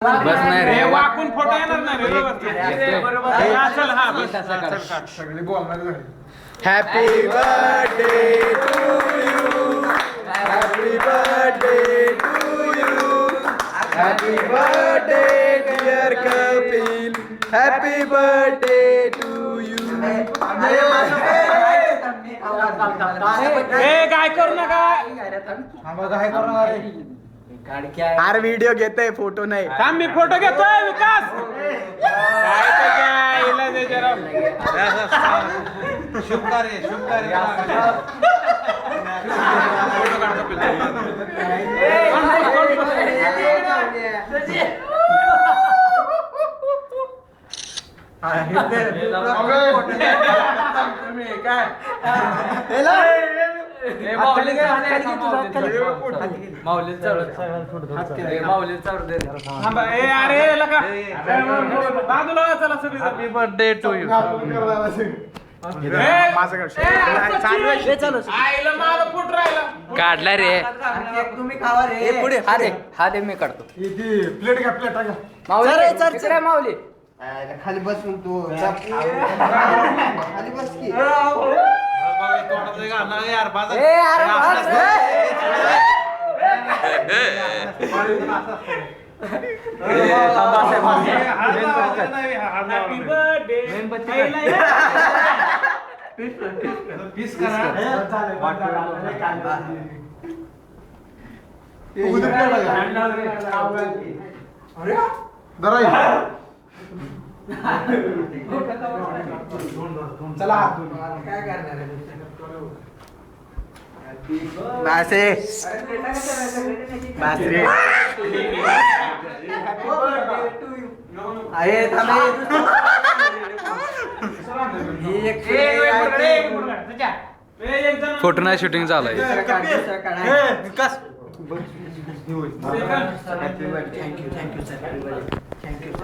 बस नाही रे वाकून फोटो येणार नाही सगळे बोलणार झाले. Happy birthday to you happy birthday to you happy birthday dear Kapil happy birthday to you. काय करू नका काय करणार अरे व्हिडिओ घेतोय फोटो नाही. थांब मी फोटो घेतोय विकास काय तर काय इलाज आहे जरा. शुभ कार्य शुभ कार्य. Happy birthday to you. काढला रे तुम्ही खावा रे. पुढे हा दे मी काढतो. प्लेट घ्या प्लेट टाका. माऊली माऊली खाली बसून तू खाली बस की. हॅपी बर्थडे पीस करा. चला काय करणार आहे? बासे बासरे अरे थांबे. फोटो नाही शूटिंग चालू आहे. Vikas thank you thank you sir. Thank you sir.